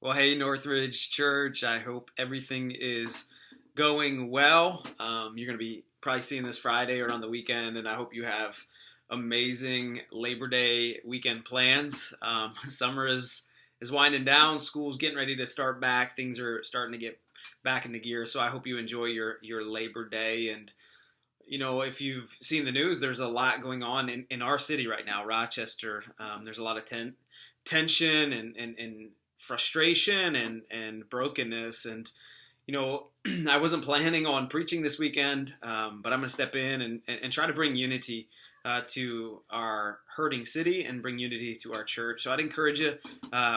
Well, hey, Northridge Church. I hope everything is going well. You're going to be probably seeing this Friday or on the weekend, and I hope you have amazing Labor Day weekend plans. Summer is winding down. School's getting ready to start back. Things are starting to get back into gear. So I hope you enjoy your Labor Day. And if you've seen the news, there's a lot going on in our city right now, Rochester. There's a lot of tension and frustration and brokenness. And, I wasn't planning on preaching this weekend, but I'm going to step in and try to bring unity to our hurting city and bring unity to our church. So I'd encourage you,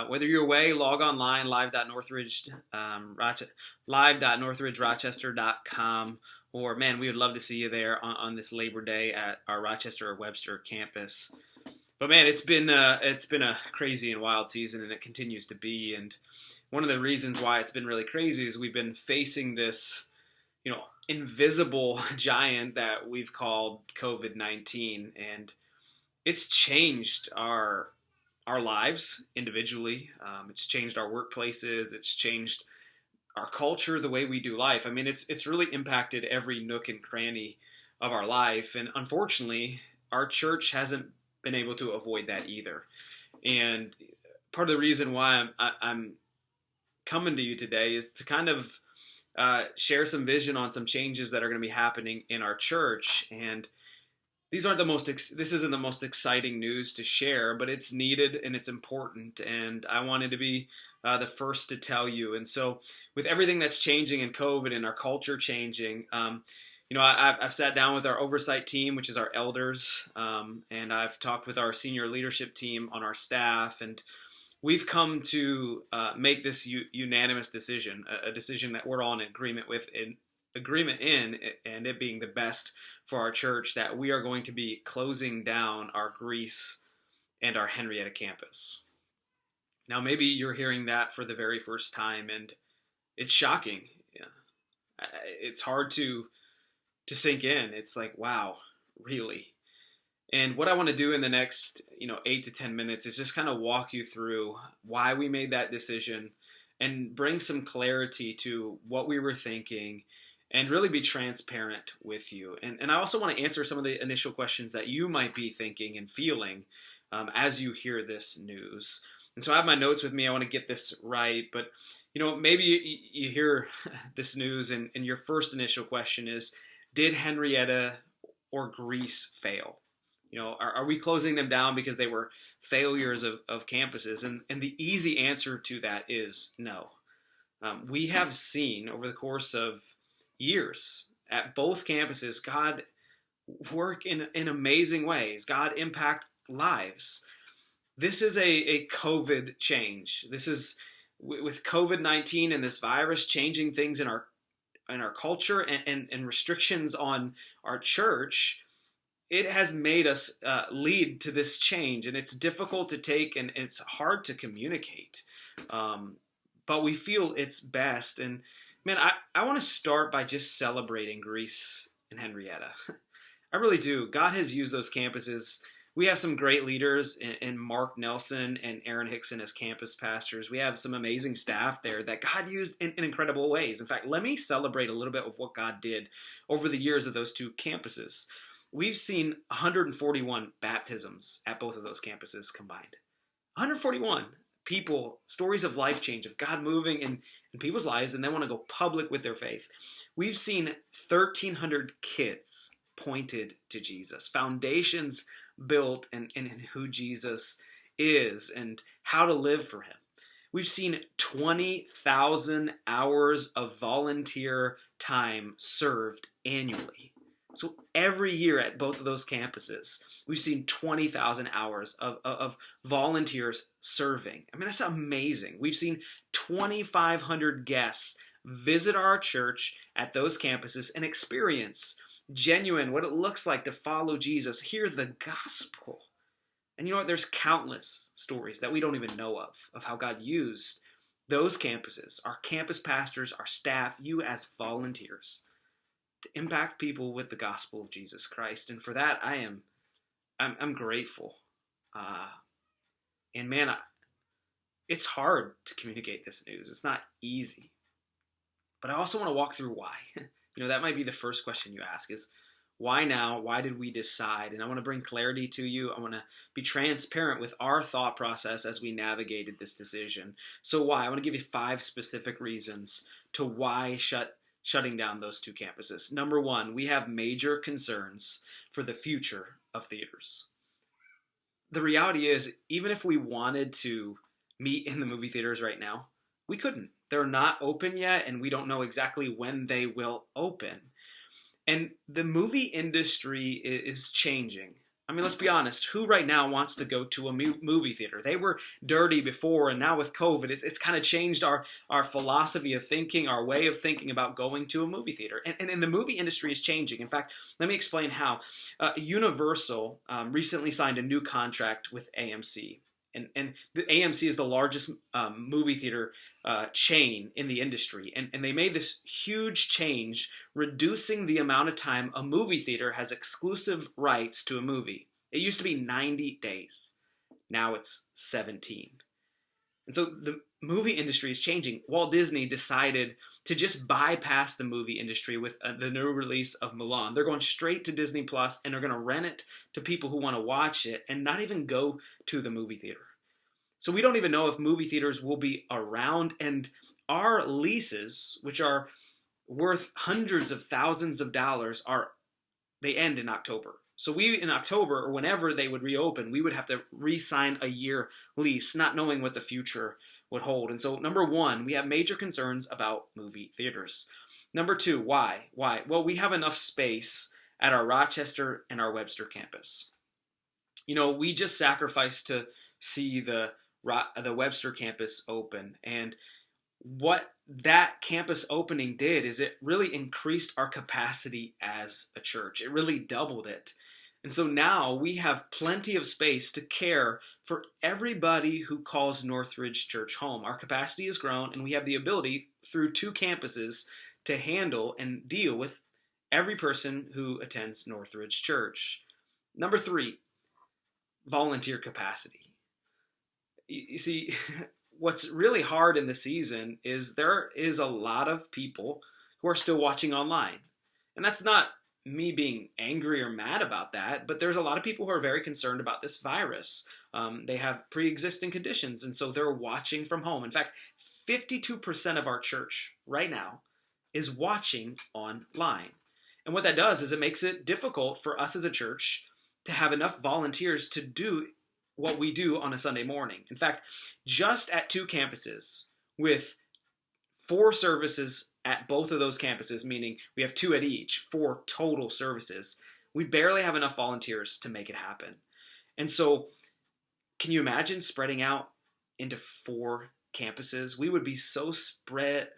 whether you're away, log online, live.northridgerochester.com. Or, man, we would love to see you there on this Labor Day at our Rochester or Webster campus. But, man, it's been a crazy and wild season, and it continues to be. And one of the reasons why it's been really crazy is we've been facing this, invisible giant that we've called COVID-19. And it's changed our lives individually. It's changed our workplaces. It's changed our culture, the way we do life. I mean, it's really impacted every nook and cranny of our life. And unfortunately, our church hasn't been able to avoid that either. And part of the reason why I'm coming to you today is to kind of share some vision on some changes that are going to be happening in our church. And this isn't the most exciting news to share, but it's needed and it's important. And I wanted to be the first to tell you. And so with everything that's changing in COVID and our culture changing, I've sat down with our oversight team, which is our elders, and I've talked with our senior leadership team on our staff, and we've come to make this unanimous decision, a decision that we're all in agreement with, and it being the best for our church, that we are going to be closing down our Greece and our Henrietta campus. Now, maybe you're hearing that for the very first time, and it's shocking. Yeah. It's hard to sink in. It's like, wow, really? And what I want to do in the next, 8 to 10 minutes is just kind of walk you through why we made that decision and bring some clarity to what we were thinking and really be transparent with you. And I also want to answer some of the initial questions that you might be thinking and feeling as you hear this news. And so I have my notes with me. I want to get this right. But, maybe you hear this news and your first initial question is, did Henrietta or Greece fail? Are we closing them down because they were failures of campuses? And the easy answer to that is no. We have seen over the course of years at both campuses, God work in amazing ways. God impact lives. This is a COVID change. This is with COVID-19 and this virus changing things in our culture and restrictions on our church. It has made us lead to this change, and it's difficult to take and it's hard to communicate. But we feel it's best. And man, I want to start by just celebrating Greece and Henrietta. I really do. God has used those campuses. We have some great leaders in Mark Nelson and Aaron Hickson as campus pastors. We have some amazing staff there that God used in incredible ways. In fact, let me celebrate a little bit of what God did over the years of those two campuses. We've seen 141 baptisms at both of those campuses combined. 141 people, stories of life change, of God moving in people's lives, and they want to go public with their faith. We've seen 1,300 kids pointed to Jesus, foundations built in who Jesus is and how to live for him. We've seen 20,000 hours of volunteer time served annually. So every year at both of those campuses, we've seen 20,000 hours of volunteers serving. I mean, that's amazing. We've seen 2,500 guests visit our church at those campuses and experience genuine what it looks like to follow Jesus, hear the gospel. And you know what? There's countless stories that we don't even know of how God used those campuses, our campus pastors, our staff, you as volunteers, to impact people with the gospel of Jesus Christ. And for that, I'm grateful. And man, It's hard to communicate this news. It's not easy. But I also want to walk through why. That might be the first question you ask is, why now? Why did we decide? And I want to bring clarity to you. I want to be transparent with our thought process as we navigated this decision. So why? I want to give you 5 specific reasons to why shutting down those 2 campuses. Number 1, we have major concerns for the future of theaters. The reality is, even if we wanted to meet in the movie theaters right now, we couldn't. They're not open yet, and we don't know exactly when they will open. And the movie industry is changing. I mean, let's be honest. Who right now wants to go to a movie theater? They were dirty before, and now with COVID, it's kind of changed our philosophy of thinking, our way of thinking about going to a movie theater. And the movie industry is changing. In fact, let me explain how. Universal recently signed a new contract with AMC. And the AMC is the largest movie theater chain in the industry. And they made this huge change, reducing the amount of time a movie theater has exclusive rights to a movie. It used to be 90 days. Now it's 17. And so the movie industry is changing. Walt Disney decided to just bypass the movie industry with the new release of Mulan. They're going straight to Disney Plus, and they're going to rent it to people who want to watch it and not even go to the movie theater. So we don't even know if movie theaters will be around, and our leases, which are worth hundreds of thousands of dollars, they end in October. So in October, or whenever they would reopen, we would have to re-sign a year lease, not knowing what the future would hold. And so number 1, we have major concerns about movie theaters. Number 2, why? Well, we have enough space at our Rochester and our Webster campus. We just sacrificed to see the Webster campus open. And what that campus opening did is it really increased our capacity as a church. It really doubled it. And so now we have plenty of space to care for everybody who calls Northridge Church home. Our capacity has grown, and we have the ability through 2 campuses to handle and deal with every person who attends Northridge Church. Number 3, volunteer capacity. You see, what's really hard in the season is there is a lot of people who are still watching online. And that's not me being angry or mad about that, but there's a lot of people who are very concerned about this virus. They have pre-existing conditions, and so they're watching from home. In fact, 52% of our church right now is watching online. And what that does is it makes it difficult for us as a church to have enough volunteers to do what we do on a Sunday morning. In fact, just at 2 campuses with 4 services at both of those campuses, meaning we have 2 at each, 4 total services, we barely have enough volunteers to make it happen. And so can you imagine spreading out into 4 campuses? We would be so spread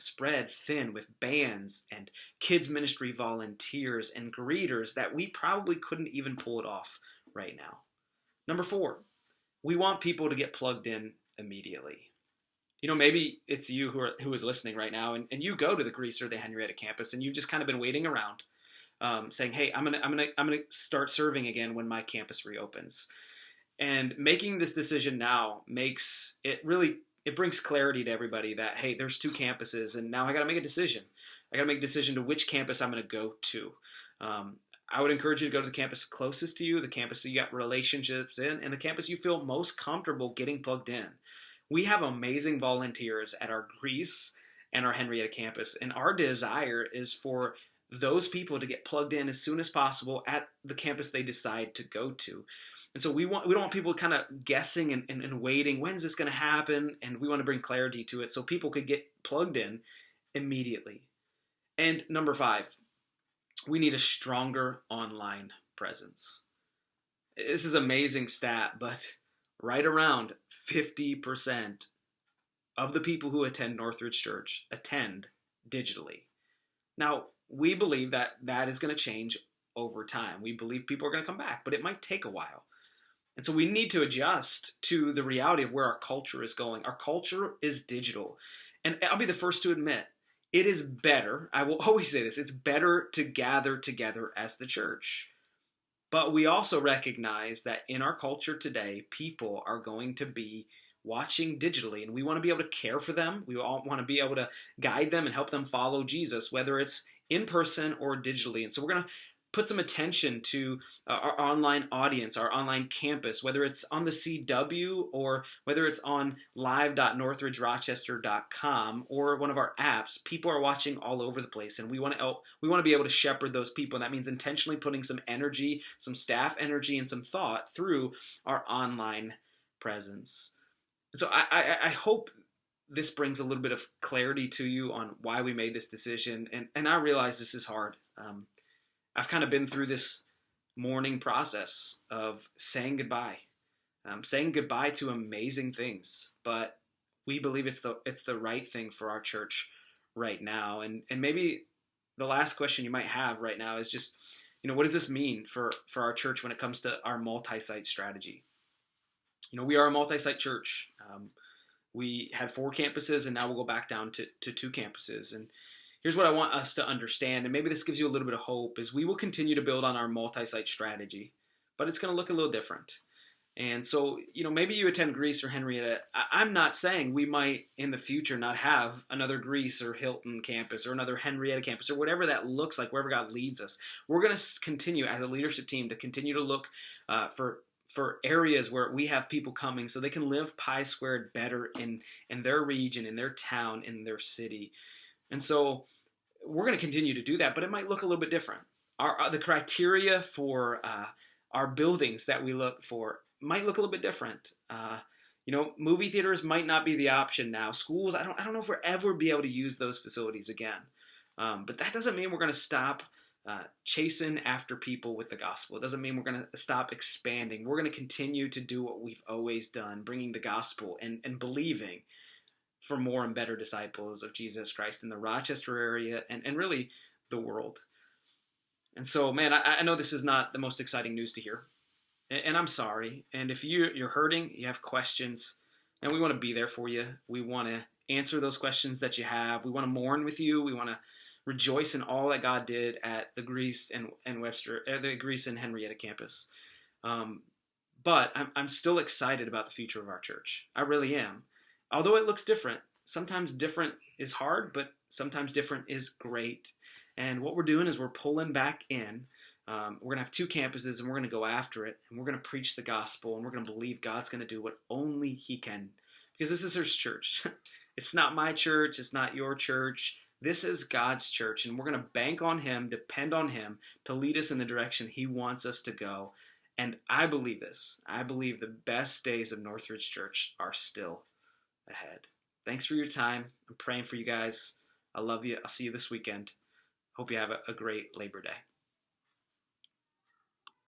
thin with bands and kids ministry volunteers and greeters that we probably couldn't even pull it off right now. Number 4, we want people to get plugged in immediately. Maybe it's you who is listening right now, and you go to the Greece or the Henrietta campus, and you've just kind of been waiting around, saying, "Hey, I'm gonna start serving again when my campus reopens." And making this decision now makes it brings clarity to everybody that, hey, there's 2 campuses, and now I got to make a decision. I got to make a decision to which campus I'm going to go to. I would encourage you to go to the campus closest to you, the campus that you got relationships in, and the campus you feel most comfortable getting plugged in. We have amazing volunteers at our Greece and our Henrietta campus, and our desire is for those people to get plugged in as soon as possible at the campus they decide to go to. And so we don't want people kind of guessing and waiting, when's this going to happen? And we want to bring clarity to it so people could get plugged in immediately. And number 5, we need a stronger online presence. This is an amazing stat, but right around 50% of the people who attend Northridge Church attend digitally. Now, we believe that is going to change over time. We believe people are going to come back, but it might take a while. And so we need to adjust to the reality of where our culture is going. Our culture is digital. And I'll be the first to admit, it is better, I will always say this, it's better to gather together as the church. But we also recognize that in our culture today, people are going to be watching digitally, and we want to be able to care for them. We all want to be able to guide them and help them follow Jesus, whether it's in person or digitally. And so we're going to put some attention to our online audience, our online campus, whether it's on the CW or whether it's on live.northridgerochester.com or one of our apps. People are watching all over the place, and we want to be able to shepherd those people. And that means intentionally putting some energy, some staff energy, and some thought through our online presence. So I hope this brings a little bit of clarity to you on why we made this decision. And I realize this is hard. I've kind of been through this mourning process of saying goodbye to amazing things, but we believe it's the right thing for our church right now. And maybe the last question you might have right now is just, what does this mean for our church when it comes to our multi-site strategy? We are a multi-site church. We had 4 campuses, and now we'll go back down to 2 campuses. And here's what I want us to understand, and maybe this gives you a little bit of hope, is we will continue to build on our multi-site strategy, but it's going to look a little different. And so, maybe you attend Greece or Henrietta. I'm not saying we might in the future not have another Greece or Hilton campus or another Henrietta campus or whatever that looks like, wherever God leads us. We're going to continue as a leadership team to continue to look for areas where we have people coming so they can live Pi Squared better in their region, in their town, in their city. And so we're going to continue to do that, but it might look a little bit different. The criteria for our buildings that we look for might look a little bit different. Movie theaters might not be the option now. Schools, I don't know if we'll ever be able to use those facilities again. But that doesn't mean we're going to stop chasing after people with the gospel. It doesn't mean we're going to stop expanding. We're going to continue to do what we've always done, bringing the gospel and believing for more and better disciples of Jesus Christ in the Rochester area and really the world. And so, man, I know this is not the most exciting news to hear, and I'm sorry. And if you're hurting, you have questions, and we want to be there for you. We want to answer those questions that you have. We want to mourn with you. We want to rejoice in all that God did at the Greece and the Greece and Henrietta campus. But I'm still excited about the future of our church. I really am. Although it looks different, sometimes different is hard, but sometimes different is great. And what we're doing is we're pulling back in. We're going to have 2 campuses, and we're going to go after it, and we're going to preach the gospel, and we're going to believe God's going to do what only He can. Because this is His church. It's not my church. It's not your church. This is God's church, and we're going to bank on Him, depend on Him to lead us in the direction He wants us to go. And I believe this. I believe the best days of Northridge Church are still ahead. Thanks for your time. I'm praying for you guys. I love you. I'll see you this weekend. Hope you have a great Labor Day.